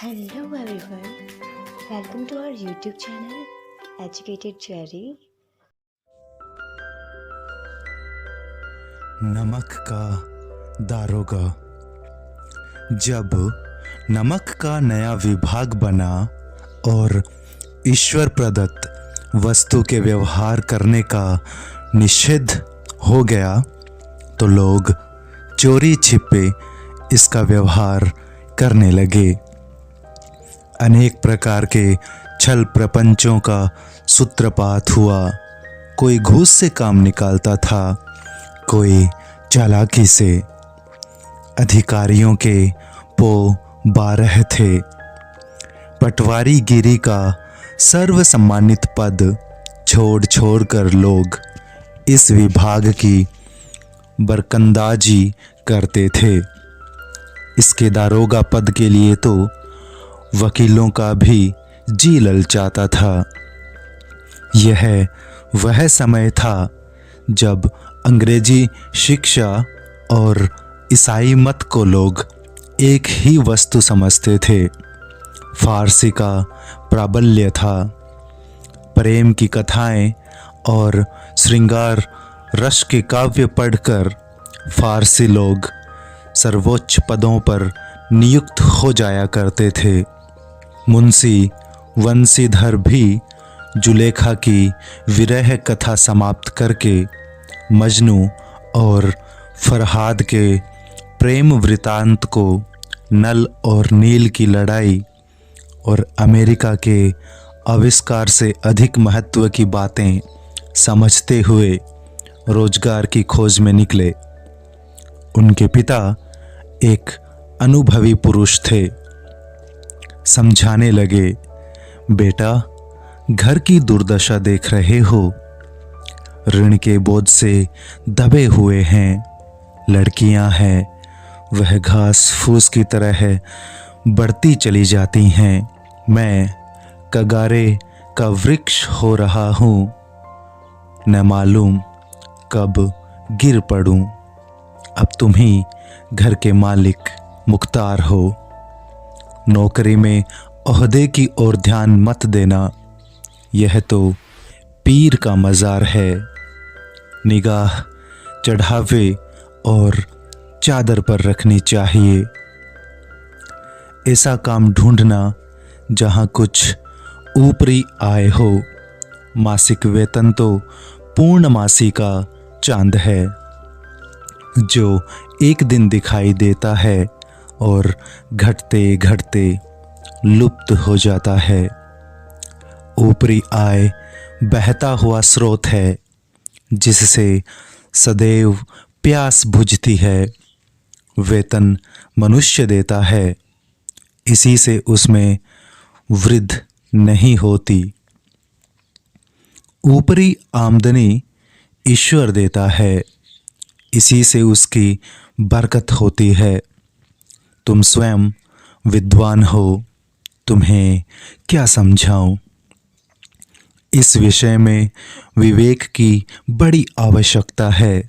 Hello everyone, welcome to our YouTube channel Educated Cherry. नमक का दारोगा। जब नमक का नया विभाग बना और ईश्वर प्रदत्त वस्तु के व्यवहार करने का निषेध हो गया तो लोग चोरी छिपे इसका व्यवहार करने लगे। अनेक प्रकार के छल प्रपंचों का सूत्रपात हुआ। कोई घूस से काम निकालता था, कोई चालाकी से। अधिकारियों के पो 12 थे। पटवारी गिरी का सर्व सम्मानित पद छोड़ छोड़ कर लोग इस विभाग की बरकंदाजी करते थे। इसके दारोगा पद के लिए तो वकीलों का भी जी ललचाता था। यह वह समय था जब अंग्रेजी शिक्षा और ईसाई मत को लोग एक ही वस्तु समझते थे। फारसी का प्राबल्य था। प्रेम की कथाएं और श्रृंगार रस के काव्य पढ़कर फारसी लोग सर्वोच्च पदों पर नियुक्त हो जाया करते थे। मुंशी वंशीधर भी जुलेखा की विरह कथा समाप्त करके मजनू और फरहाद के प्रेम वृतांत को, नल और नील की लड़ाई और अमेरिका के आविष्कार से अधिक महत्व की बातें समझते हुए रोजगार की खोज में निकले। उनके पिता एक अनुभवी पुरुष थे। समझाने लगे, बेटा घर की दुर्दशा देख रहे हो, ऋण के बोझ से दबे हुए हैं। लड़कियां हैं, वह घास फूस की तरह है, बढ़ती चली जाती हैं। मैं कगारे का वृक्ष हो रहा हूँ, न मालूम कब गिर पड़ूं। अब तुम ही घर के मालिक मुख्तार हो। नौकरी में ओहदे की ओर ध्यान मत देना, यह तो पीर का मज़ार है। निगाह चढ़ावे और चादर पर रखनी चाहिए। ऐसा काम ढूंढना जहाँ कुछ ऊपरी आय हो। मासिक वेतन तो पूर्णमासी का चांद है, जो एक दिन दिखाई देता है और घटते घटते लुप्त हो जाता है। ऊपरी आय बहता हुआ स्रोत है, जिससे सदैव प्यास बुझती है। वेतन मनुष्य देता है, इसी से उसमें वृद्धि नहीं होती। ऊपरी आमदनी ईश्वर देता है, इसी से उसकी बरकत होती है। तुम स्वयं विद्वान हो, तुम्हें क्या समझाऊं। इस विषय में विवेक की बड़ी आवश्यकता है।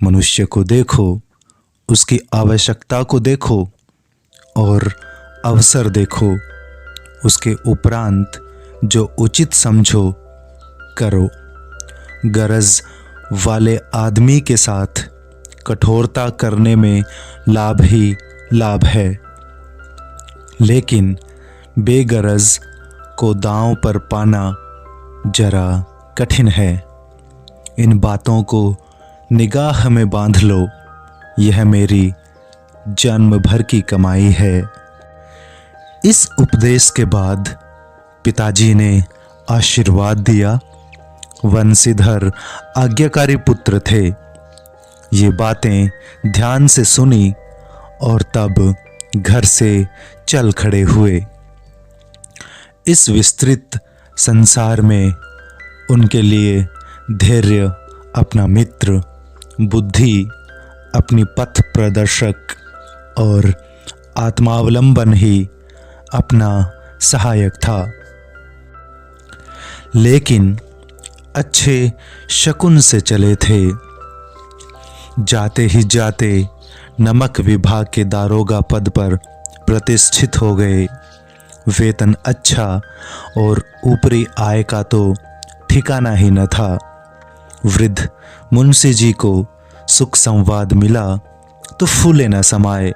मनुष्य को देखो, उसकी आवश्यकता को देखो और अवसर देखो। उसके उपरांत जो उचित समझो करो। गरज वाले आदमी के साथ कठोरता करने में लाभ ही लाभ है, लेकिन बेगरज को दांव पर पाना जरा कठिन है। इन बातों को निगाह में बांध लो, यह मेरी जन्म भर की कमाई है। इस उपदेश के बाद पिताजी ने आशीर्वाद दिया। वंशीधर आज्ञाकारी पुत्र थे। ये बातें ध्यान से सुनी और तब घर से चल खड़े हुए। इस विस्तृत संसार में उनके लिए धैर्य अपना मित्र, बुद्धि अपनी पथ प्रदर्शक और आत्मावलंबन ही अपना सहायक था। लेकिन अच्छे शकुन से चले थे। जाते ही जाते नमक विभाग के दारोगा पद पर प्रतिष्ठित हो गए। वेतन अच्छा और ऊपरी आय का तो ठिकाना ही न था। वृद्ध मुंशी जी को सुख संवाद मिला तो फूले न समाये।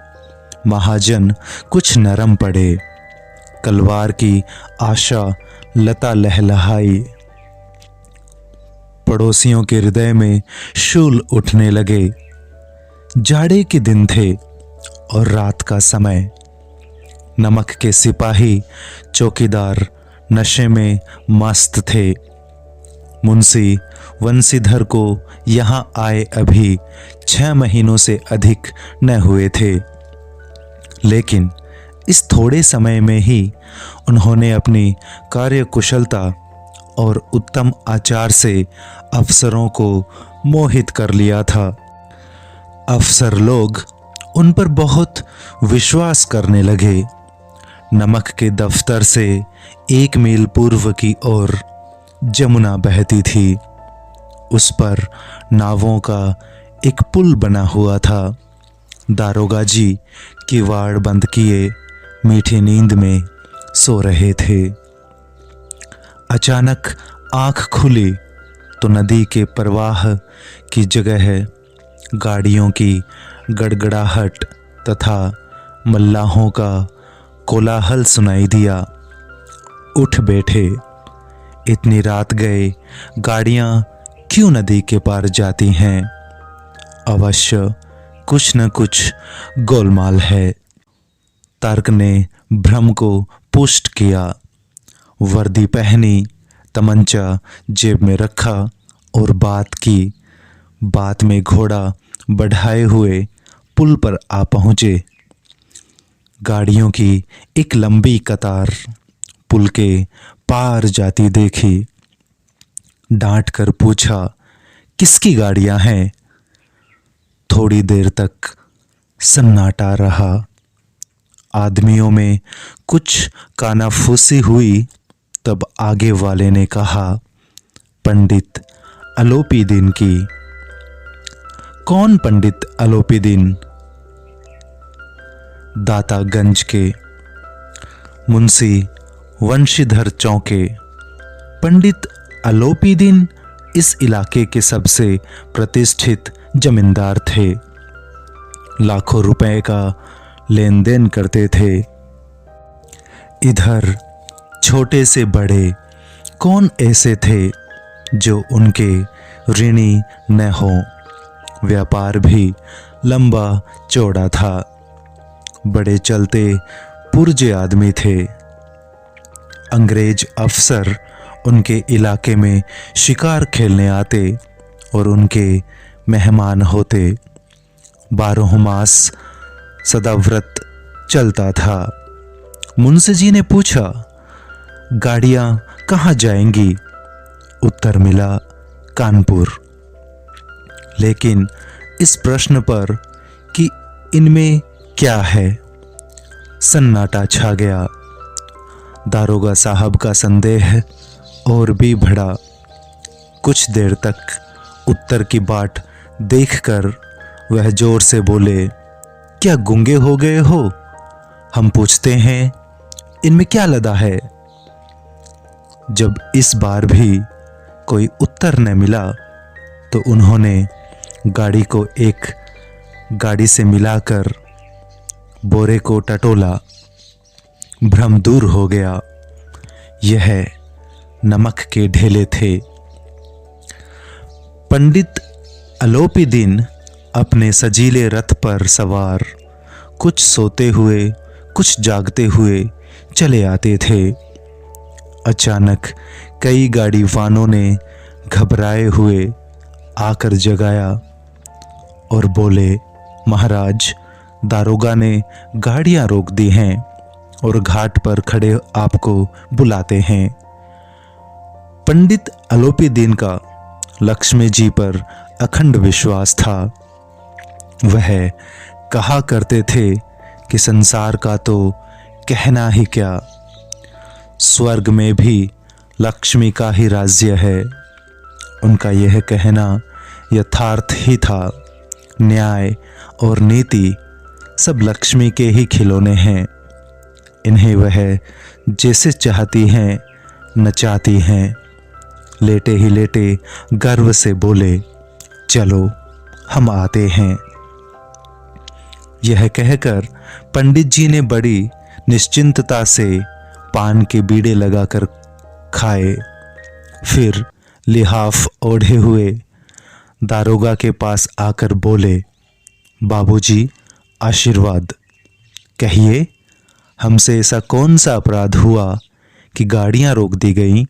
महाजन कुछ नरम पड़े। कलवार की आशा लता लहलहाई। पड़ोसियों के हृदय में शूल उठने लगे। जाड़े के दिन थे और रात का समय। नमक के सिपाही चौकीदार नशे में मस्त थे। मुंशी वंशीधर को यहाँ आए अभी 6 महीनों से अधिक न हुए थे, लेकिन इस थोड़े समय में ही उन्होंने अपनी कार्यकुशलता और उत्तम आचार से अफसरों को मोहित कर लिया था। अफसर लोग उन पर बहुत विश्वास करने लगे। नमक के दफ्तर से 1 मील पूर्व की ओर जमुना बहती थी। उस पर नावों का एक पुल बना हुआ था। दारोगा जी किवाड़ बंद किए मीठी नींद में सो रहे थे। अचानक आंख खुली तो नदी के प्रवाह की जगह गाड़ियों की गड़गड़ाहट तथा मल्लाहों का कोलाहल सुनाई दिया। उठ बैठे। इतनी रात गए गाड़ियां क्यों नदी के पार जाती हैं? अवश्य कुछ न कुछ गोलमाल है। तर्क ने भ्रम को पुष्ट किया। वर्दी पहनी, तमंचा जेब में रखा और बात की। बात में घोड़ा बढ़ाए हुए पुल पर आ पहुंचे। गाड़ियों की एक लंबी कतार पुल के पार जाती देखी। डांट कर पूछा, किसकी गाड़ियां हैं? थोड़ी देर तक सन्नाटा रहा। आदमियों में कुछ कानाफूसी हुई। तब आगे वाले ने कहा, पंडित अलोपीदीन की। कौन पंडित अलोपीदीन? दातागंज के मुंशी वंशीधर चौके। पंडित अलोपीदीन इस इलाके के सबसे प्रतिष्ठित जमींदार थे। लाखों रुपए का लेन देन करते थे। इधर छोटे से बड़े कौन ऐसे थे जो उनके ऋणी न हो। व्यापार भी लंबा चौड़ा था। बड़े चलते पुरजे आदमी थे। अंग्रेज अफसर उनके इलाके में शिकार खेलने आते और उनके मेहमान होते। 12 मास सदाव्रत चलता था। मुंशी जी ने पूछा, गाड़ियां कहाँ जाएंगी? उत्तर मिला, कानपुर। लेकिन इस प्रश्न पर कि इनमें क्या है, सन्नाटा छा गया। दारोगा साहब का संदेह और भी बढ़ा। कुछ देर तक उत्तर की बाट देखकर वह जोर से बोले, क्या गूंगे हो गए हो? हम पूछते हैं, इनमें क्या लदा है? जब इस बार भी कोई उत्तर न मिला तो उन्होंने गाड़ी को एक गाड़ी से मिलाकर बोरे को टटोला। भ्रम दूर हो गया। यह नमक के ढेले थे। पंडित अलोपीदीन अपने सजीले रथ पर सवार कुछ सोते हुए कुछ जागते हुए चले आते थे। अचानक कई गाड़ी वालों ने घबराए हुए आकर जगाया और बोले, महाराज, दारोगा ने गाड़ियां रोक दी हैं और घाट पर खड़े आपको बुलाते हैं। पंडित अलोपीदीन का लक्ष्मी जी पर अखंड विश्वास था। वह कहा करते थे कि संसार का तो कहना ही क्या, स्वर्ग में भी लक्ष्मी का ही राज्य है। उनका यह कहना यथार्थ ही था। न्याय और नीति सब लक्ष्मी के ही खिलौने हैं। इन्हें वह जैसे चाहती हैं नचाती हैं। लेटे ही लेटे गर्व से बोले, चलो हम आते हैं। यह कहकर पंडित जी ने बड़ी निश्चिंतता से पान के बीड़े लगाकर खाए। फिर लिहाफ ओढ़े हुए दारोगा के पास आकर बोले, बाबूजी आशीर्वाद। कहिए, हमसे ऐसा कौन सा अपराध हुआ कि गाड़ियां रोक दी गईं?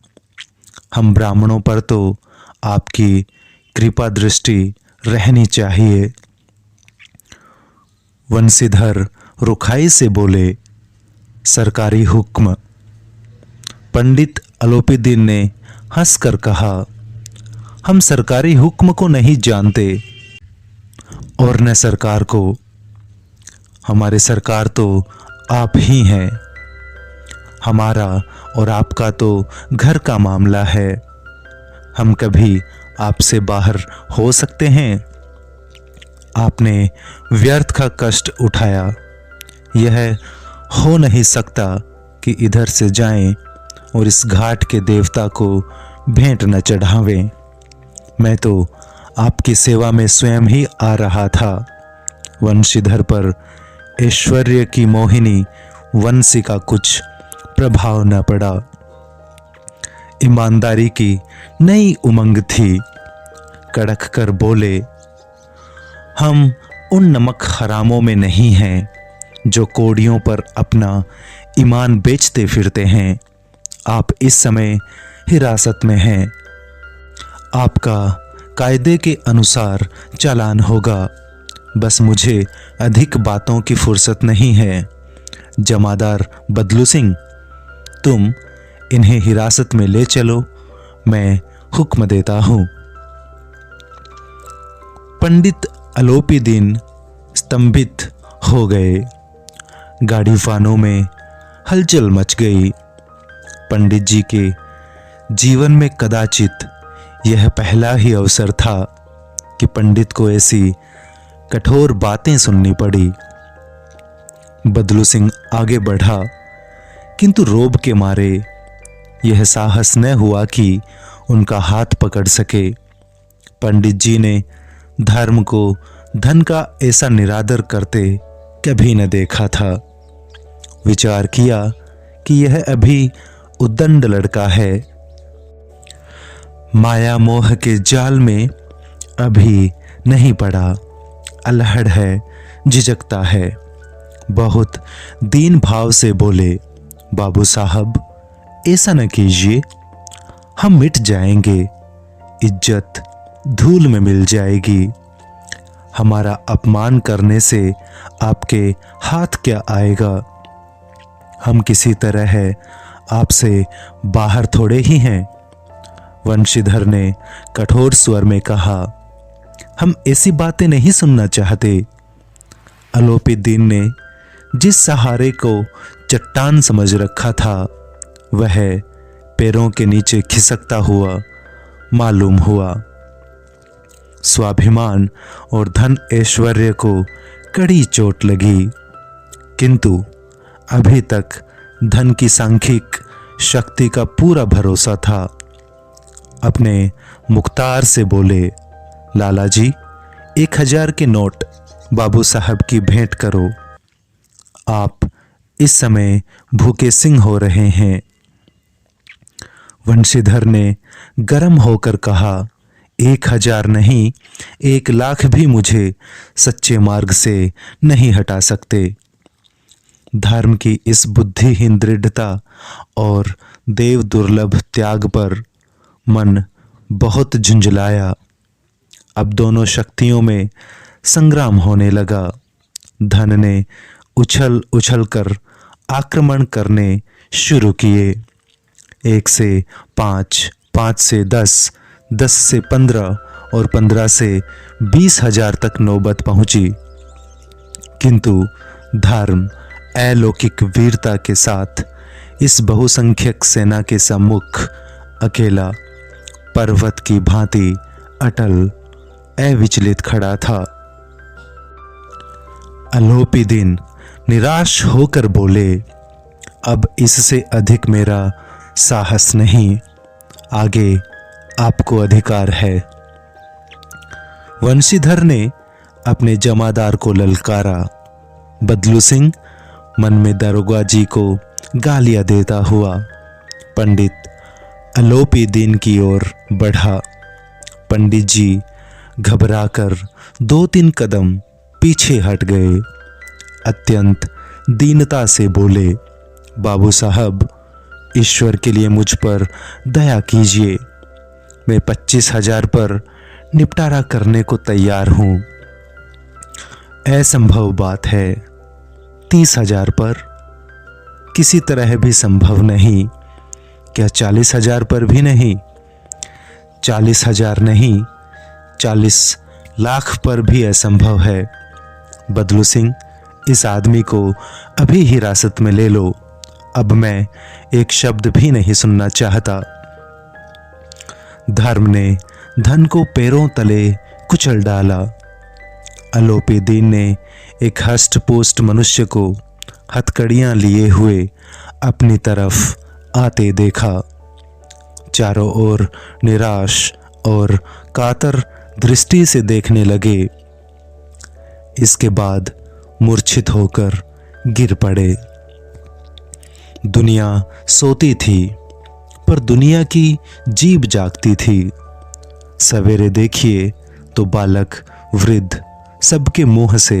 हम ब्राह्मणों पर तो आपकी कृपा दृष्टि रहनी चाहिए। वंशीधर रुखाई से बोले, सरकारी हुक्म। पंडित अलोपीदीन ने हंसकर कहा, हम सरकारी हुक्म को नहीं जानते और न सरकार को। हमारे सरकार तो आप ही हैं। हमारा और आपका तो घर का मामला है। हम कभी आपसे बाहर हो सकते हैं? आपने व्यर्थ का कष्ट उठाया। यह हो नहीं सकता कि इधर से जाएं और इस घाट के देवता को भेंट न चढ़ावें। मैं तो आपकी सेवा में स्वयं ही आ रहा था। वंशीधर पर ऐश्वर्य की मोहिनी वंशी का कुछ प्रभाव न पड़ा। ईमानदारी की नई उमंग थी। कड़क कर बोले, हम उन नमक हरामों में नहीं हैं जो कोड़ियों पर अपना ईमान बेचते फिरते हैं। आप इस समय हिरासत में हैं। आपका कायदे के अनुसार चालान होगा। बस मुझे अधिक बातों की फुर्सत नहीं है। जमादार बदलू सिंह, तुम इन्हें हिरासत में ले चलो, मैं हुक्म देता हूं। पंडित अलोपीदीन स्तंभित हो गए। गाड़ी वानों में हलचल मच गई। पंडित जी के जीवन में कदाचित यह पहला ही अवसर था कि पंडित को ऐसी कठोर बातें सुननी पड़ी। बदलू सिंह आगे बढ़ा, किंतु रोब के मारे यह साहस न हुआ कि उनका हाथ पकड़ सके। पंडित जी ने धर्म को धन का ऐसा निरादर करते कभी न देखा था। विचार किया कि यह अभी उद्दंड लड़का है, माया मोह के जाल में अभी नहीं पड़ा, अल्हड़ है, झिझकता है। बहुत दीन भाव से बोले, बाबू साहब ऐसा न कीजिए, हम मिट जाएंगे, इज्जत धूल में मिल जाएगी। हमारा अपमान करने से आपके हाथ क्या आएगा? हम किसी तरह है आपसे बाहर थोड़े ही हैं। वंशीधर ने कठोर स्वर में कहा, हम ऐसी बातें नहीं सुनना चाहते। अलोपीदीन ने जिस सहारे को चट्टान समझ रखा था वह पैरों के नीचे खिसकता हुआ मालूम हुआ। स्वाभिमान और धन ऐश्वर्य को कड़ी चोट लगी, किंतु अभी तक धन की सांख्यिक शक्ति का पूरा भरोसा था। अपने मुख्तार से बोले, लाला जी 1000 के नोट बाबू साहब की भेंट करो। आप इस समय भूखे सिंह हो रहे हैं। वंशीधर ने गर्म होकर कहा, 1000 नहीं, 1,00,000 भी मुझे सच्चे मार्ग से नहीं हटा सकते। धर्म की इस बुद्धिहीन दृढ़ता और देव दुर्लभ त्याग पर मन बहुत झुंझलाया। अब दोनों शक्तियों में संग्राम होने लगा। धन ने उछल उछल कर आक्रमण करने शुरू किए। 1 से 5, 5 से 10, 10 से 15 और 15 से 20,000 तक नौबत पहुंची, किंतु धर्म अलौकिक वीरता के साथ इस बहुसंख्यक सेना के सम्मुख अकेला पर्वत की भांति अटल अविचलित खड़ा था। अलोपीदीन निराश होकर बोले, अब इससे अधिक मेरा साहस नहीं, आगे आपको अधिकार है। वंशीधर ने अपने जमादार को ललकारा। बदलू सिंह मन में दरोगा जी को गालियां देता हुआ पंडित अलोपी दीन की ओर बढ़ा। पंडित जी घबराकर 2-3 कदम पीछे हट गए। अत्यंत दीनता से बोले, बाबू साहब, ईश्वर के लिए मुझ पर दया कीजिए। मैं 25,000 पर निपटारा करने को तैयार हूं। असंभव बात है। 30,000 पर किसी तरह भी संभव नहीं। क्या 40,000 पर भी नहीं? 40,000 नहीं, 40 लाख पर भी असंभव है। बदलू सिंह, इस आदमी को अभी हिरासत में ले लो। अब मैं एक शब्द भी नहीं सुनना चाहता। धर्म ने धन को पैरों तले कुचल डाला। अलोपी दीन ने एक हष्ट पुष्ट मनुष्य को हथकड़ियां लिए हुए अपनी तरफ आते देखा। चारों ओर निराश और कातर दृष्टि से देखने लगे। इसके बाद मूर्छित होकर गिर पड़े। दुनिया सोती थी, पर दुनिया की जीभ जागती थी। सवेरे देखिए तो बालक, वृद्ध, सबके मुंह से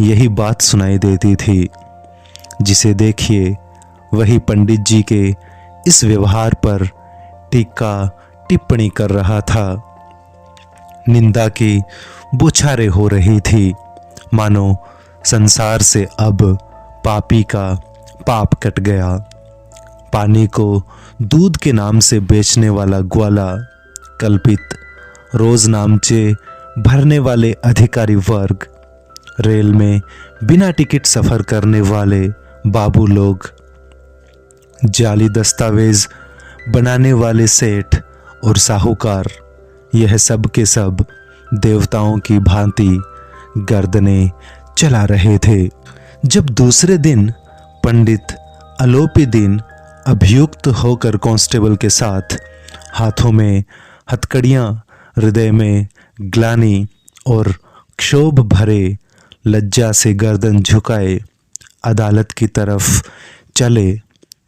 यही बात सुनाई देती थी। जिसे देखिए वही पंडित जी के इस व्यवहार पर टीका टिप्पणी कर रहा था। निंदा की बौछारें हो रही थी, मानो संसार से अब पापी का पाप कट गया। पानी को दूध के नाम से बेचने वाला ग्वाला, कल्पित रोज नामचे भरने वाले अधिकारी वर्ग, रेल में बिना टिकट सफर करने वाले बाबू लोग, जाली दस्तावेज बनाने वाले सेठ और साहूकार, यह सब के सब देवताओं की भांति गर्दनें चला रहे थे। जब दूसरे दिन पंडित अलोपी दीन अभियुक्त होकर कांस्टेबल के साथ हाथों में हथकड़ियां, हृदय में ग्लानि और क्षोभ भरे, लज्जा से गर्दन झुकाए अदालत की तरफ चले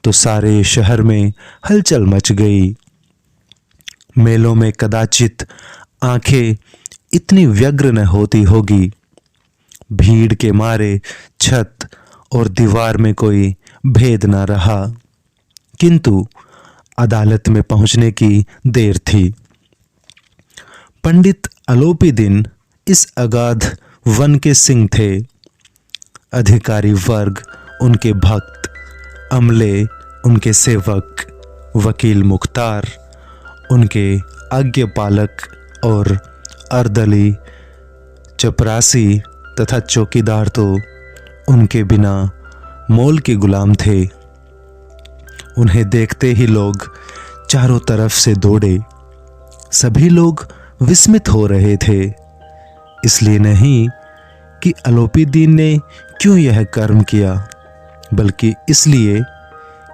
तो सारे शहर में हलचल मच गई। मेलों में कदाचित आंखें इतनी व्यग्र न होती होगी। भीड़ के मारे छत और दीवार में कोई भेद न रहा, किंतु अदालत में पहुंचने की देर थी। पंडित अलोपी दीन इस अगाध वन के सिंह थे। अधिकारी वर्ग उनके भक्त, अमले उनके सेवक, वकील मुख्तार उनके आज्ञापालक और अर्दली, चपरासी तथा चौकीदार तो उनके बिना मोल के गुलाम थे। उन्हें देखते ही लोग चारों तरफ से दौड़े। सभी लोग विस्मित हो रहे थे, इसलिए नहीं कि अलोपी दीन ने क्यों यह कर्म किया, बल्कि इसलिए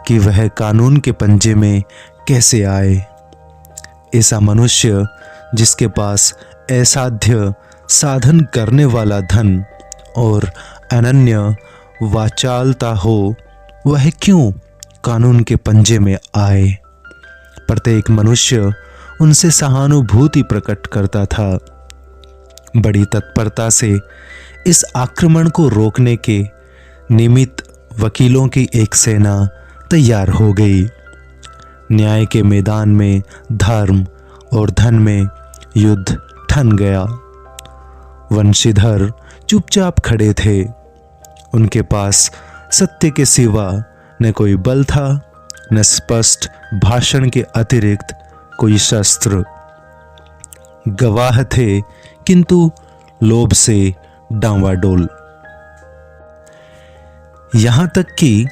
कि वह कानून के पंजे में कैसे आए। ऐसा मनुष्य जिसके पास असाध्य साधन करने वाला धन और अनन्य वाचालता हो, वह क्यों कानून के पंजे में आए। प्रत्येक मनुष्य उनसे सहानुभूति प्रकट करता था। बड़ी तत्परता से इस आक्रमण को रोकने के निमित्त वकीलों की एक सेना तैयार हो गई। न्याय के मैदान में धर्म और धन में युद्ध ठन गया। वंशीधर चुपचाप खड़े थे। उनके पास सत्य के सिवा न कोई बल था, न स्पष्ट भाषण के अतिरिक्त कोई शस्त्र। गवाह थे, किंतु लोभ से डांवाडोल। यहां तक कि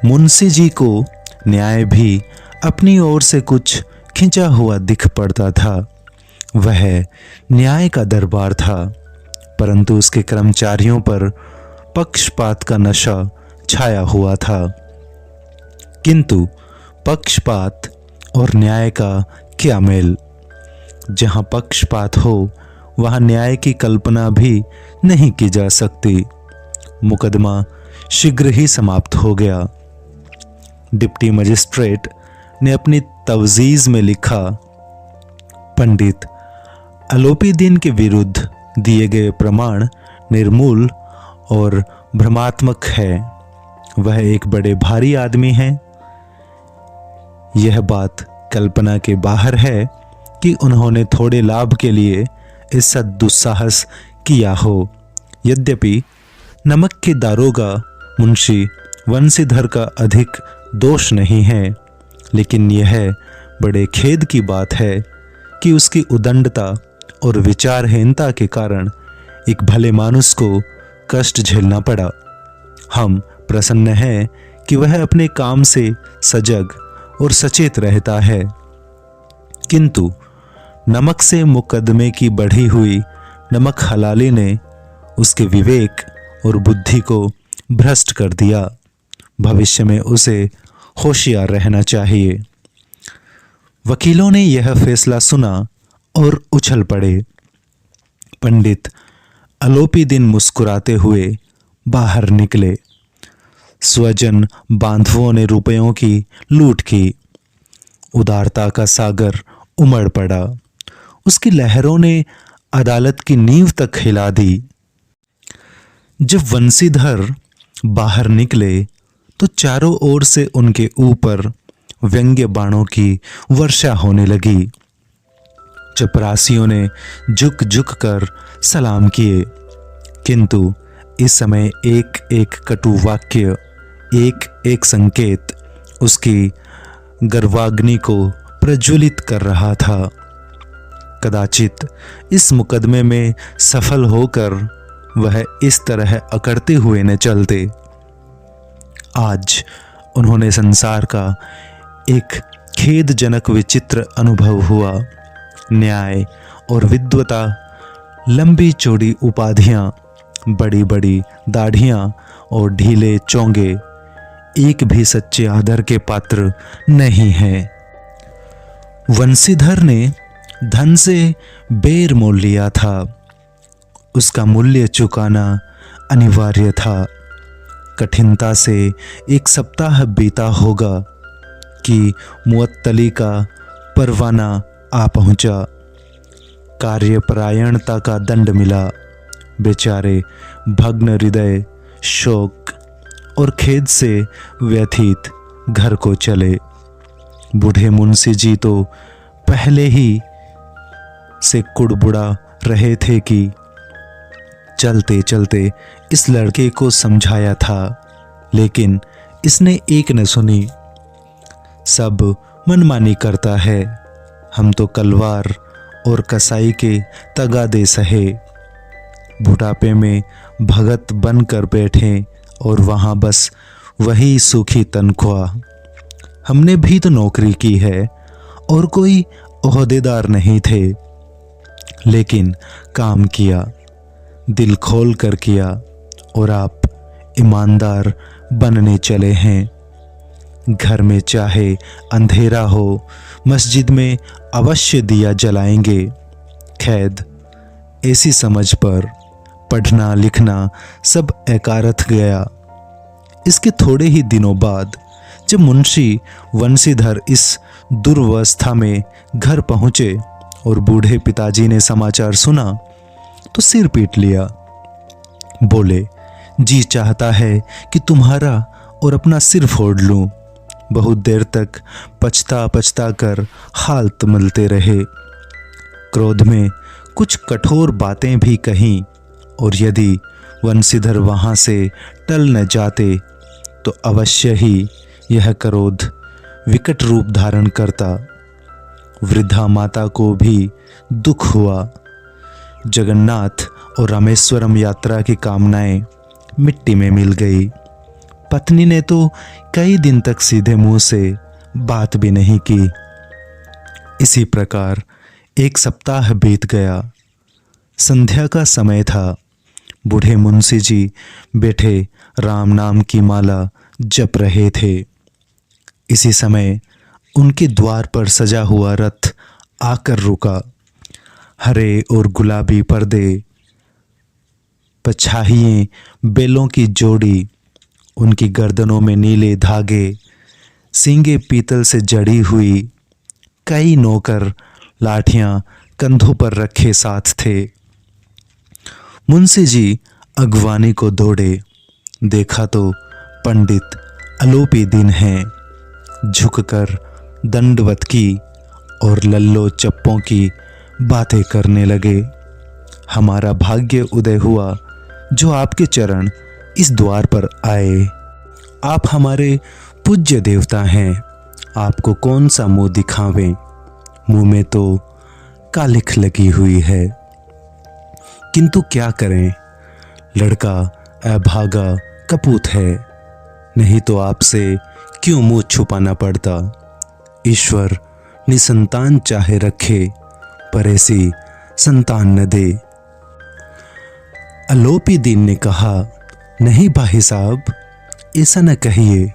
मुंशी जी को न्याय भी अपनी ओर से कुछ खिंचा हुआ दिख पड़ता था। वह न्याय का दरबार था, परंतु उसके कर्मचारियों पर पक्षपात का नशा छाया हुआ था। किंतु पक्षपात और न्याय का क्या मेल। जहां पक्षपात हो वहां न्याय की कल्पना भी नहीं की जा सकती। मुकदमा शीघ्र ही समाप्त हो गया। डिप्टी मजिस्ट्रेट ने अपनी तवजीज में लिखा, पंडित अलोपीदीन के विरुद्ध दिए गए प्रमाण निर्मूल और भ्रमात्मक है। वह एक बड़े भारी आदमी हैं। यह बात कल्पना के बाहर है कि उन्होंने थोड़े लाभ के लिए ऐसा दुस्साहस किया हो। यद्यपि नमक के दारोगा मुंशी वंशीधर का अधिक दोष नहीं है, लेकिन यह बड़े खेद की बात है कि उसकी उदंडता और विचारहीनता के कारण एक भले मानुस को कष्ट झेलना पड़ा। हम प्रसन्न हैं कि वह अपने काम से सजग और सचेत रहता है, किंतु नमक से मुकदमे की बढ़ी हुई नमक हलाली ने उसके विवेक और बुद्धि को भ्रष्ट कर दिया। भविष्य में उसे होशियार रहना चाहिए। वकीलों ने यह फैसला सुना और उछल पड़े। पंडित अलोपीदीन मुस्कुराते हुए बाहर निकले। स्वजन बांधवों ने रुपयों की लूट की। उदारता का सागर उमड़ पड़ा। उसकी लहरों ने अदालत की नींव तक हिला दी। जब वंशीधर बाहर निकले तो चारों ओर से उनके ऊपर व्यंग्य बाणों की वर्षा होने लगी। चपरासियों ने झुक झुक कर सलाम किए, किंतु इस समय एक एक कटु वाक्य, एक एक संकेत उसकी गर्वाग्नि को प्रज्वलित कर रहा था। कदाचित इस मुकदमे में सफल होकर वह इस तरह अकड़ते हुए न चलते। आज उन्होंने संसार का एक खेदजनक विचित्र अनुभव हुआ। न्याय और विद्वता, लंबी चौड़ी उपाधियां, बड़ी बड़ी दाढ़ियां और ढीले चोंगे एक भी सच्चे आदर के पात्र नहीं हैं। वंशीधर ने धन से बेर मोल लिया था। उसका मूल्य चुकाना अनिवार्य था। कठिनता से एक सप्ताह बीता होगा कि मुअत्तली का परवाना आ पहुंचा। कार्यपरायणता का दंड मिला। बेचारे भग्न हृदय, शोक और खेद से व्यथित घर को चले। बूढ़े मुंशी जी तो पहले ही से कुड़बुड़ा रहे थे कि चलते चलते इस लड़के को समझाया था, लेकिन इसने एक न सुनी। सब मनमानी करता है। हम तो कलवार और कसाई के तगादे सहे। बुढ़ापे में भगत बनकर बैठे और वहां बस वही सूखी तनख्वाह। हमने भी तो नौकरी की है और कोई ओहदेदार नहीं थे, लेकिन काम किया, दिल खोल कर किया और आप ईमानदार बनने चले हैं। घर में चाहे अंधेरा हो, मस्जिद में अवश्य दिया जलाएंगे। खैद ऐसी समझ पर पढ़ना लिखना सब एकारथ गया। इसके थोड़े ही दिनों बाद जब मुंशी वंशीधर इस दुर्वस्था में घर पहुंचे और बूढ़े पिताजी ने समाचार सुना तो सिर पीट लिया। बोले, जी चाहता है कि तुम्हारा और अपना सिर फोड़ लूं। बहुत देर तक पछता पछता कर हालत मलते रहे। क्रोध में कुछ कठोर बातें भी कहीं, और यदि वंशीधर वहां से टल न जाते तो अवश्य ही यह क्रोध विकट रूप धारण करता। वृद्धा माता को भी दुख हुआ। जगन्नाथ और रामेश्वरम यात्रा की कामनाएं मिट्टी में मिल गई। पत्नी ने तो कई दिन तक सीधे मुंह से बात भी नहीं की। इसी प्रकार एक सप्ताह बीत गया। संध्या का समय था। बूढ़े मुंशी जी बैठे राम नाम की माला जप रहे थे। इसी समय उनके द्वार पर सजा हुआ रथ आकर रुका। हरे और गुलाबी पर्दे, पछाहिए बेलों की जोड़ी, उनकी गर्दनों में नीले धागे, सींगे पीतल से जड़ी हुई, कई नौकर लाठियां कंधों पर रखे साथ थे। मुंशी जी अगवानी को दौड़े। देखा तो पंडित अलोपी दिन हैं। झुककर दंडवत की और लल्लो चप्पों की बातें करने लगे। हमारा भाग्य उदय हुआ जो आपके चरण इस द्वार पर आए। आप हमारे पूज्य देवता हैं। आपको कौन सा मुंह दिखावें? मुंह में तो कालिख लगी हुई है, किंतु क्या करें, लड़का अभागा कपूत है। नहीं तो आपसे क्यों मुंह छुपाना पड़ता। ईश्वर निसंतान चाहे रखे, पर ऐसी संतान न दे। अलोपी दीन ने कहा, नहीं भाई साहब, ऐसा न कहिए।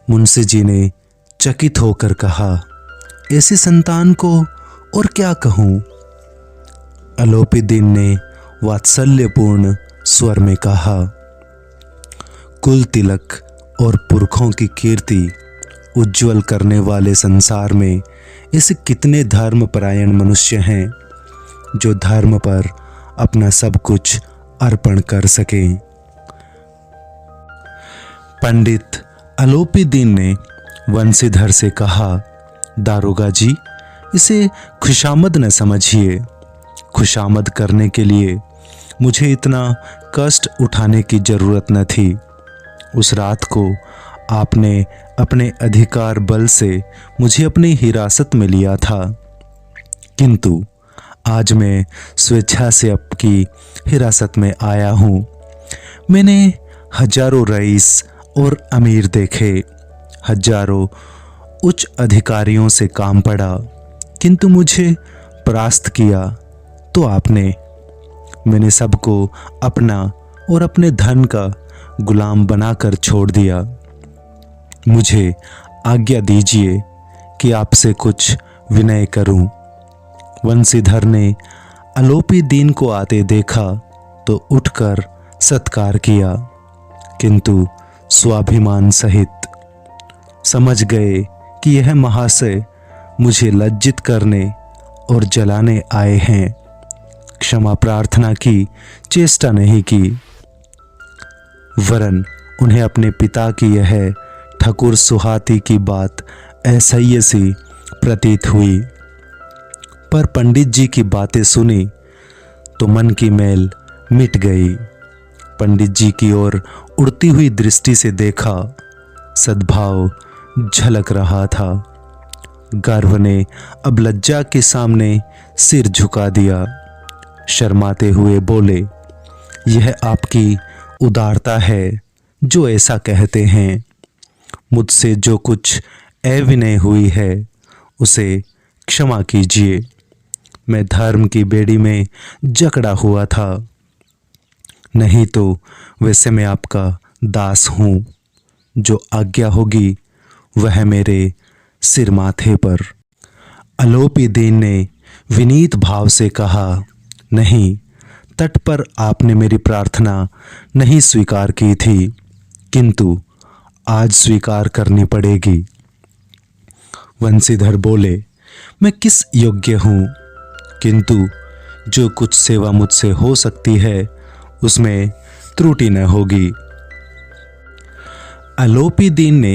मुंशी जी ने चकित होकर कहा, ऐसी संतान को और क्या कहूं। अलोपी दीन ने वात्सल्यपूर्ण स्वर में कहा, कुल तिलक और पुरखों की कीर्ति उज्जवल करने वाले संसार में ऐसे कितने धर्मपरायण मनुष्य हैं जो धर्म पर अपना सब कुछ अर्पण कर सकें। पंडित अलोपी दीन ने वंशीधर से कहा, दारोगा जी, इसे खुशामद न समझिए। खुशामद करने के लिए मुझे इतना कष्ट उठाने की जरूरत न थी। उस रात को आपने अपने अधिकार बल से मुझे अपनी हिरासत में लिया था, किंतु आज मैं स्वेच्छा से आपकी हिरासत में आया हूं। मैंने हजारों रईस और अमीर देखे, हजारों उच्च अधिकारियों से काम पड़ा, किंतु मुझे परास्त किया तो आपने। मैंने सबको अपना और अपने धन का गुलाम बनाकर छोड़ दिया। मुझे आज्ञा दीजिए कि आपसे कुछ विनय करूं। वंशीधर ने अलोपी दीन को आते देखा तो उठकर सत्कार किया, किंतु स्वाभिमान सहित। समझ गए कि यह महाशय मुझे लज्जित करने और जलाने आए हैं। क्षमा प्रार्थना की चेष्टा नहीं की, वरन उन्हें अपने पिता की यह ठकुर सुहाती की बात असह्य सी प्रतीत हुई। पर पंडित जी की बातें सुनी तो मन की मैल मिट गई। पंडित जी की ओर उड़ती हुई दृष्टि से देखा, सद्भाव झलक रहा था। गर्व ने अब लज्जा के सामने सिर झुका दिया। शर्माते हुए बोले, यह आपकी उदारता है जो ऐसा कहते हैं। मुझसे जो कुछ अविनय हुई है उसे क्षमा कीजिए। मैं धर्म की बेड़ी में जकड़ा हुआ था, नहीं तो वैसे मैं आपका दास हूं। जो आज्ञा होगी वह मेरे सिर माथे पर। अलोपी दीन ने विनीत भाव से कहा, नहीं, तट पर आपने मेरी प्रार्थना नहीं स्वीकार की थी, किंतु आज स्वीकार करनी पड़ेगी। वंशीधर बोले, मैं किस योग्य हूं, किंतु जो कुछ सेवा मुझसे हो सकती है उसमें त्रुटि न होगी। अलोपी दीन ने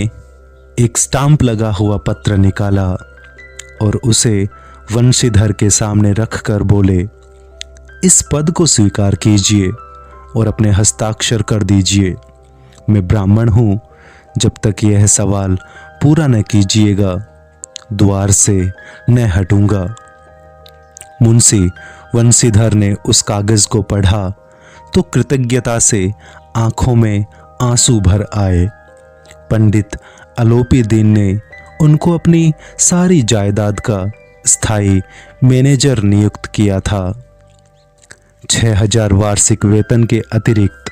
एक स्टाम्प लगा हुआ पत्र निकाला और उसे वंशीधर के सामने रखकर बोले, इस पद को स्वीकार कीजिए और अपने हस्ताक्षर कर दीजिए। मैं ब्राह्मण हूं, जब तक यह सवाल पूरा न कीजिएगा द्वार से न हटूंगा। मुंशी वंशीधर ने उस कागज को पढ़ा तो कृतज्ञता से आंखों में आंसू भर आए। पंडित अलोपी दीन ने उनको अपनी सारी जायदाद का स्थायी मैनेजर नियुक्त किया था। 6000 वार्षिक वेतन के अतिरिक्त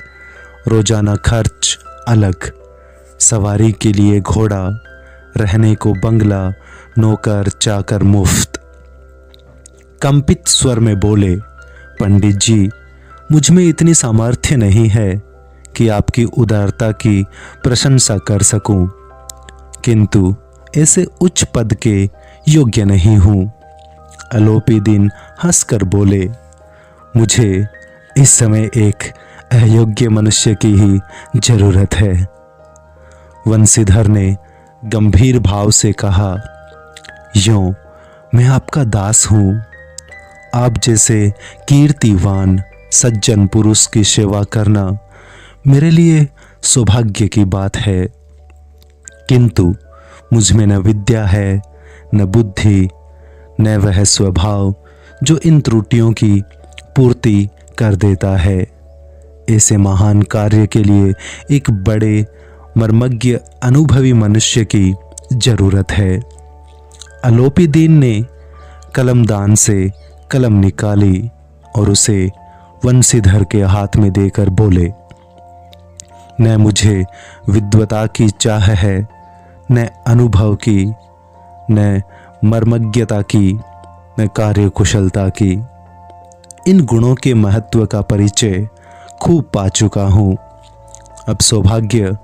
रोजाना खर्च अलग, सवारी के लिए घोड़ा, रहने को बंगला, नौकर चाकर मुफ्त। कंपित स्वर में बोले, पंडित जी, मुझ में इतनी सामर्थ्य नहीं है कि आपकी उदारता की प्रशंसा कर सकूं, किंतु ऐसे उच्च पद के योग्य नहीं हूं। अलोपीदीन हंसकर बोले, मुझे इस समय एक अयोग्य मनुष्य की ही जरूरत है। वंशीधर ने गंभीर भाव से कहा, यूं मैं आपका दास हूं। आप जैसे कीर्तिवान सज्जन पुरुष की सेवा करना मेरे लिए सौभाग्य की बात है, किंतु मुझ में न विद्या है, न बुद्धि, न वह स्वभाव जो इन त्रुटियों की पूर्ति कर देता है। ऐसे महान कार्य के लिए एक बड़े मर्मज्ञ अनुभवी मनुष्य की जरूरत है। अलोपीदीन ने कलमदान से कलम निकाली और उसे वंशीधर के हाथ में देकर बोले, न मुझे विद्वता की चाह है, न अनुभव की, न मर्मज्ञता की, न कार्यकुशलता की। इन गुणों के महत्व का परिचय खूब पा चुका हूं। अब सौभाग्य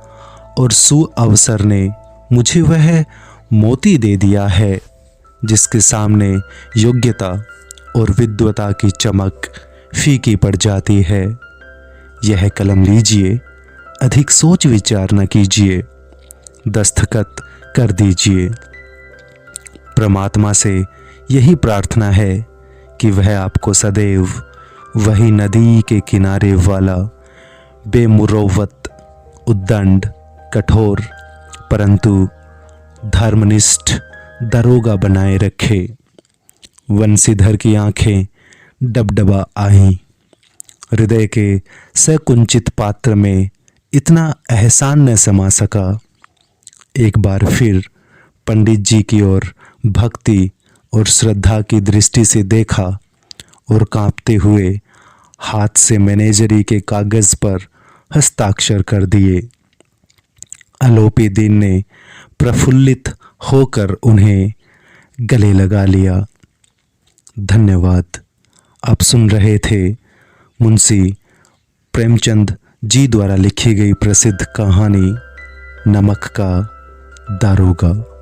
और सुअवसर ने मुझे वह मोती दे दिया है जिसके सामने योग्यता और विद्वता की चमक फीकी पड़ जाती है। यह कलम लीजिए, अधिक सोच विचार न कीजिए, दस्तखत कर दीजिए। परमात्मा से यही प्रार्थना है कि वह आपको सदैव वही नदी के किनारे वाला बेमुरौवत, उद्दंड, कठोर परंतु धर्मनिष्ठ दरोगा बनाए रखे। वंशीधर की आंखें डबडबा आईं। हृदय के सकुंचित पात्र में इतना एहसान न समा सका। एक बार फिर पंडित जी की ओर भक्ति और श्रद्धा की दृष्टि से देखा और कांपते हुए हाथ से मैनेजरी के कागज पर हस्ताक्षर कर दिए। अलोपीदीन ने प्रफुल्लित होकर उन्हें गले लगा लिया। धन्यवाद। आप सुन रहे थे मुंशी प्रेमचंद जी द्वारा लिखी गई प्रसिद्ध कहानी नमक का दारोगा।